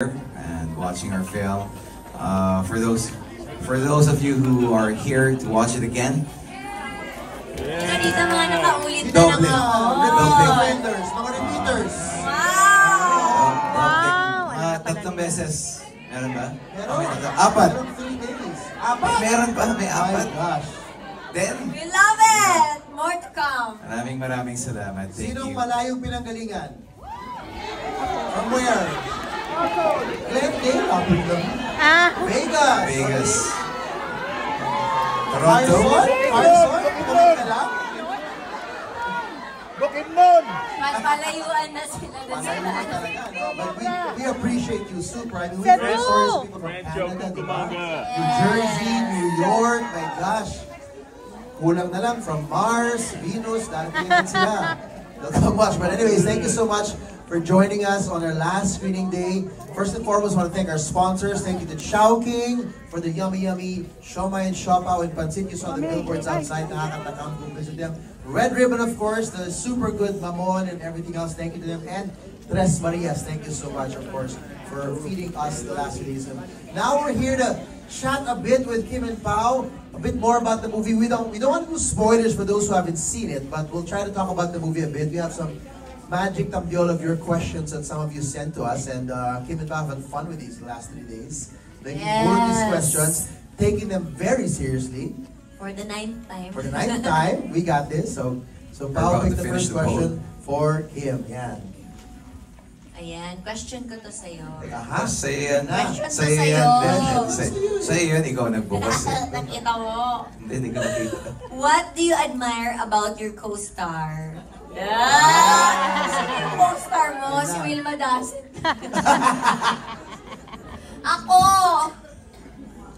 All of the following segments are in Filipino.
and watching our film. For those of you who are here to watch it again, Dito mga nakaulit na Doble. Repeaters, mga repeaters. tatlong beses. Meron ba? Meron. Apat. Meron 3 days. Apat? Meron pa, may My apat. gosh. Then, We love it! More to come. maraming salamat. Thank Sinong you. malayong pinanggalingan? From where? Glendale, Apple lang. Vegas. Vegas. Toronto. Carson? Bukid ka lang? Bukidnon! Palayuan na sila na Pasay sila. naman talaga, no? But we appreciate you super. I mean, we heard stories of people from Canada, diba? New Jersey, New York, my gosh. Kulang na lang from Mars, Venus, darating sila. They'll come watch. But anyways, thank you so much for joining us on our last screening day. First and foremost, I want to thank our sponsors. Thank you to Chowking for the yummy Siomai and Siopaw and Pancit you saw the billboards outside. Nakakatakam kung visit them. Red Ribbon, of course, the super good mamon and everything else. Thank you to them. And Tres Marias, thank you so much, of course, for feeding us the last few days. And now we're here to chat a bit with Kim and Pao, a bit more about the movie. We don't want to do spoilers for those who haven't seen it, but we'll try to talk about the movie a bit. We have some magic tambiol of your questions that some of you sent to us, and Kim and Pao have had fun with these last 3 days. Making all of these questions, taking them very seriously. For the 9th time. For the 9th time, we got this. So Pao picked the first question for Kim. Yan. Ayan, question ko to sa'yo. Aha. Sa'yo yan. Question to Sa'yo yan. sa'yo. Sa'yo yan, ikaw nagbukas eh. Nakita mo. Hindi ko nakita. What do you admire about your co-star? Yeah! Yung co-star mo, si Wilma Dassett. Ako!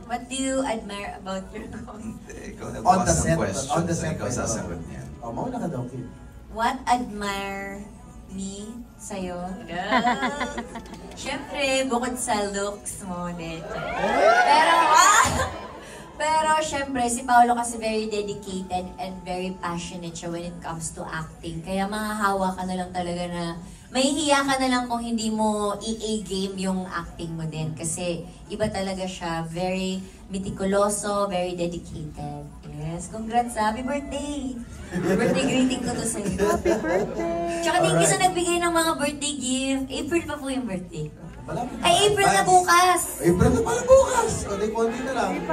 What do you admire about your co-star? Ikaw On the nagbukas ng set. question. On the set. Ikaw sasagot niyan. Oh, mauna ka daw, Kim. What admire me sa'yo? Siyempre, bukod sa looks mo, pero siyempre, si Paolo kasi very dedicated and very passionate siya when it comes to acting. Kaya mahahawa ka na lang talaga na, mahihiya ka na lang kung hindi mo i-game yung acting mo din. Kasi iba talaga siya, very meticuloso, very dedicated. Yes, congrats, happy birthday! Birthday greeting ko to sa'yo. Happy birthday! Tsaka thank you sa nagbigay ng mga birthday gift. April pa po yung birthday ko. Ay, April na bukas! April na pala bukas! O, di konti na lang.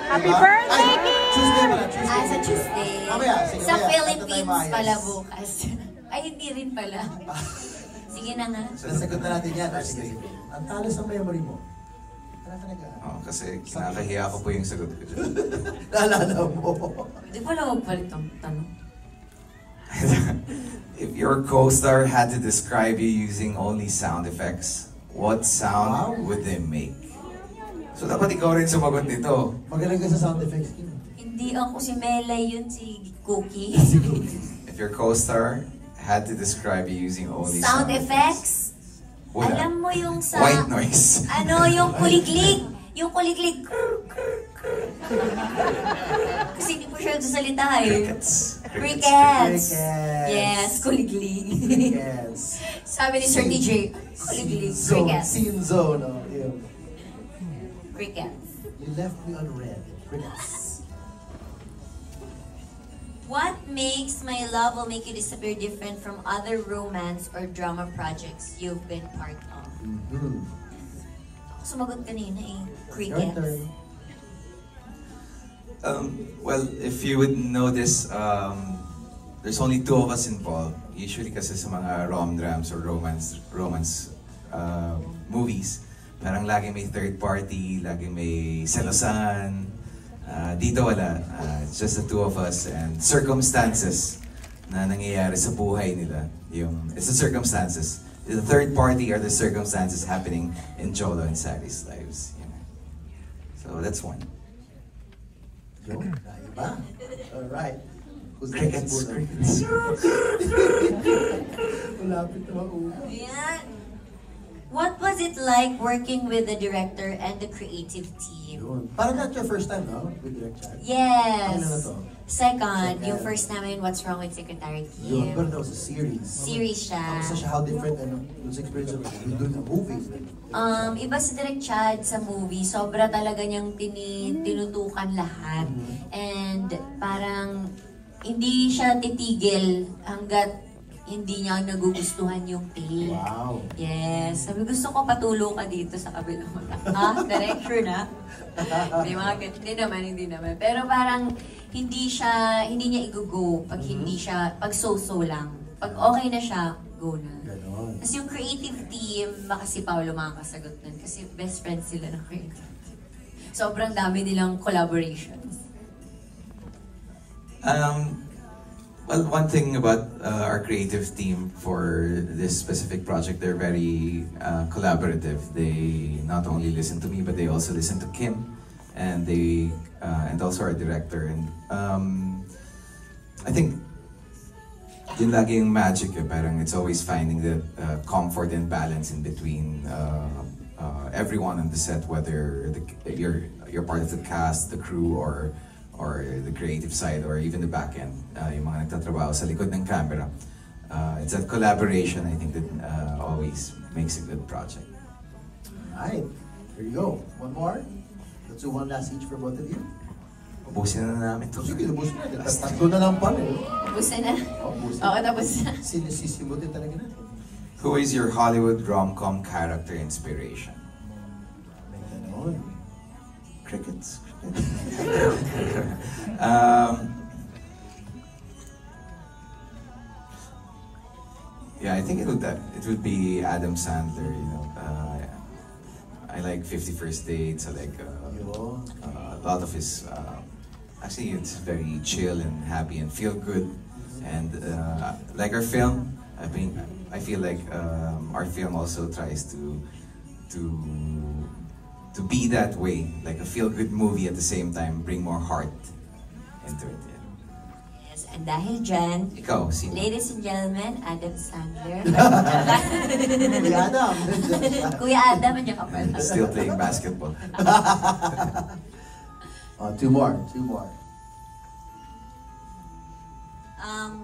Happy birthday, Ay, Tuesday pala, Tuesday. Sa Tuesday. Mamaya, sige, Sa mamaya. Philippines Tayo tayo pala maayos. bukas. Ay, hindi rin pala. Sige na nga. Nasagot na natin yan. Sige, sige. Ang talas ng memory mo. Tara ka nag Oh, kasi kinakahiya ko po yung sagot ko dyan. Naalala mo. Hindi pala magpalit ang tanong. If your co-star had to describe you using only sound effects, what sound would they make? So dapat ikaw rin sumagot nito. Magaling ka sa sound effects, Kim. Hindi ako si Melay yun, si Cookie. If your co-star had to describe you using only Sound effects? Wala. Alam mo yung sa... White noise. Ano, yung kuliglig. Yung kuliglig. Kasi hindi po siya salita eh. Crickets. Crickets. Crickets. Yes, kuliglig. Yes. Sabi ni Sir TJ, kuliglig. Zone. Crickets. Scene zone. Oh, ew. Crickets. You left me on red. Crickets. What makes My Love Will Make You Disappear different from other romance or drama projects you've been part of? Mm-hmm. Ako sumagot kanina eh. Your Crickets. turn. Well, if you would notice, there's only 2 of us involved. Usually kasi sa mga rom-drams or romance movies, parang lagi may third party, lagi may selosan. Dito wala. It's just the 2 of us and circumstances na nangyayari sa buhay nila. It's the circumstances. The third party are the circumstances happening in Cholo and Sally's lives. So that's one. Yo, naiba. Alright. Who's Crickets. next? Crickets. Malapit na mag-uwi. Ayan. What was it like working with the director and the creative team? Yun. Parang not your first time, no? With Direct Chat. Yes. Ano na to? Second, Second. yung first namin, What's Wrong with Secretary Yun. Pero Kim. that was a series. Series siya. Kamusta siya? How different and was experience of doing a movie? Iba si Direk Chad sa movie, sobra talaga niyang tinutukan lahat. And parang hindi siya titigil hanggat hindi niya nagugustuhan yung take. Wow. Yes. Sabi, gusto ko patulong ka dito sa kabilang mata. Ha? Director na? Hindi naman. Pero parang hindi niya i-go pag hindi siya, pag so-so lang. Pag okay na siya, go na. Ganon. Kasi yung creative team, baka si Paolo makakasagot nun. Kasi best friends sila ng creative team. Sobrang dami nilang collaborations. Well, one thing about our creative team for this specific project, they're very collaborative. They not only listen to me, but they also listen to Kim, and and also our director. And I think yun lagi yung magic, parang it's always finding the comfort and balance in between everyone on the set, whether you're part of the cast, the crew, or the creative side, or even the back end, yung mga nagtatrabaho sa likod ng camera. It's that collaboration, I think, that always makes a good project. Alright, here you go. One more. Let's do one last each for both of you. Ubusin na namin to. Sige, ubusin natin. Tatlo na lang pala eh. Tapos na. Ubusin. Oo, tapos na. Sinisimutin talaga natin. Who is your Hollywood rom-com character inspiration? Ganon. Crickets. Yeah, I think it would be Adam Sandler. You know, I like 50 First Dates. I like a lot of his. Actually, it's very chill and happy and feel good. And like our film, I feel like our film also tries to be that way, like a feel-good movie at the same time, bring more heart into it. Yeah. Yes, and dahil dyan, Ikaw, sino? ladies and gentlemen, Adam Sandler. Kuya Adam. Kuya Adam, andyan ka pala. Still playing basketball. Two more.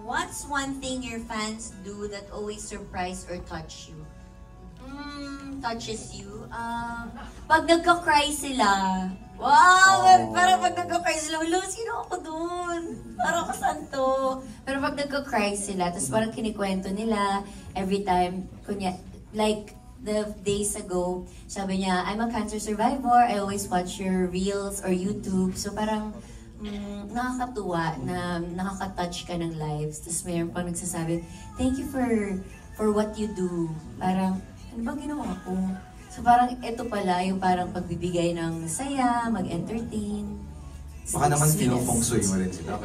What's one thing your fans do that always surprise or touch you? Touches you? Pag nagka-cry sila. Wow! Parang pag nagka-cry sila, wala, sino ako dun? Parang kasanto. Pero pag nagka-cry sila, tapos parang kinikwento nila every time, like the days ago, sabi niya, I'm a cancer survivor, I always watch your reels or YouTube. So parang nakakatuwa na nakaka-touch ka ng lives. Tapos mayroon pang nagsasabi, thank you for what you do. Parang, ano ba ginawa ko? So parang ito pala yung parang pagbibigay ng saya, mag-entertain. Baka naman feng shui mo rin sila.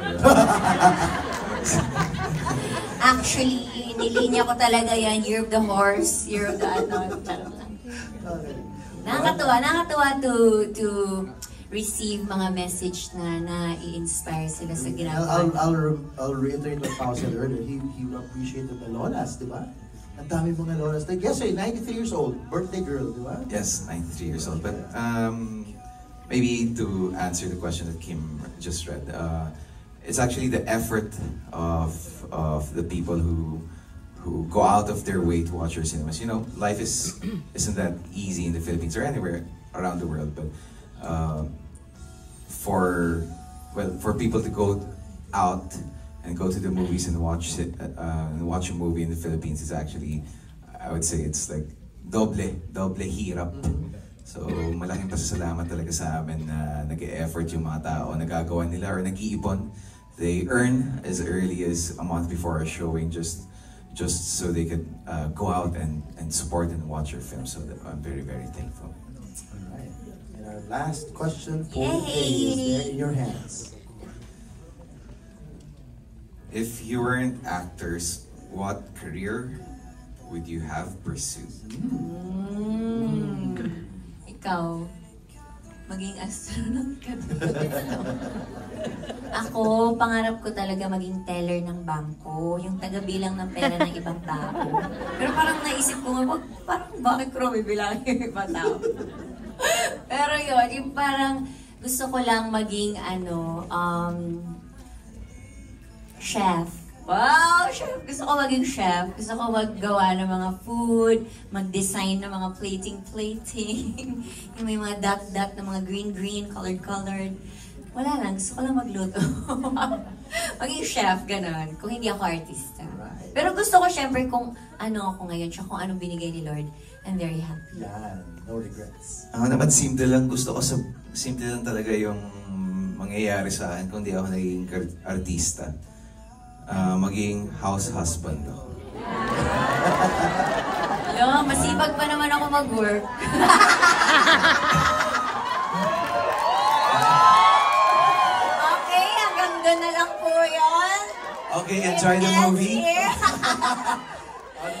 Actually, nilinya ko talaga yan, year of the horse, year of the ano. Nakakatuwa to receive mga message na i-inspire sila sa ginagawa. I'll reiterate what Pao said earlier. He appreciated the lolas, di ba? Ang dami mga lolas. Like yesterday, 93 years old, birthday girl, di ba? Yes, 93 years old. But maybe to answer the question that Kim just read, it's actually the effort of the people who go out of their way to watch your cinemas. You know, life isn't that easy in the Philippines or anywhere around the world, but for people to go out and go to the movies and watch a movie in the Philippines is actually, I would say, it's like doble hirap. So malaking pasasalamat talaga sa amin na nag-e-effort yung mga tao, nagagawa nila or nag-iipon. They earn as early as a month before a showing just so they could go out and support and watch your film. So I'm very, very thankful. Alright. And our last question for the day Yay! is there in your hands. If you weren't actors, what career would you have pursued? Ikaw, maging astronaut ka. Ako, pangarap ko talaga maging teller ng bangko. Yung tagabilang ng pera ng ibang tao. Pero parang naisip ko, parang bakit ko bibilangin yung ibang tao? Pero yun, yung parang gusto ko lang maging chef. Wow, chef! Gusto ko maging chef. Gusto ko maggawa ng mga food, mag-design ng mga plating. Yung may mga dot-dot na mga green-green, colored-colored. Wala lang, gusto ko lang magluto. Maging chef, ganun. Kung hindi ako artista. Pero gusto ko syempre kung ano ako ngayon, tsaka kung anong binigay ni Lord. I'm very happy. Yan, no regrets. Ako naman, simple lang. Gusto ko simple lang talaga yung mangyayari sa akin kung di ako naging artista. Maging house husband ako. Alam, masipag pa naman ako mag-work. Okay, hanggang doon na lang po yun. Okay, enjoy the movie. On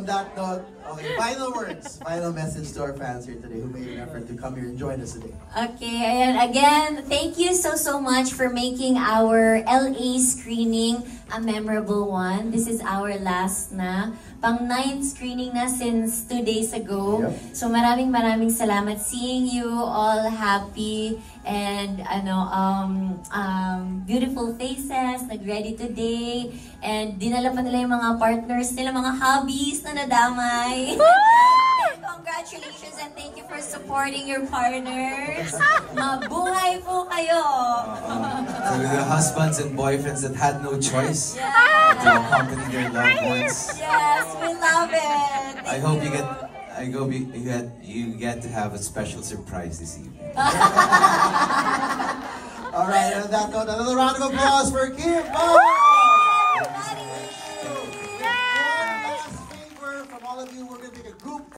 that note, okay, final words, final message to our fans here today who made an effort to come here and join us today. Okay, ayan, again, thank you so much for making our LA screening a memorable one. This is our last na, pang 9th screening na since 2 days ago. Yep. So maraming salamat seeing you all happy and beautiful faces, nag-ready today, and dinala pa nila yung mga partners nila, mga hobbies na nadamay. Congratulations and thank you for supporting your partners. Mabuhay po kayo! So the husbands and boyfriends that had no choice Yeah. to accompany their loved ones. Yes, we love it. I hope you get to have a special surprise this evening. All right, and on that note, another round of applause for Kim.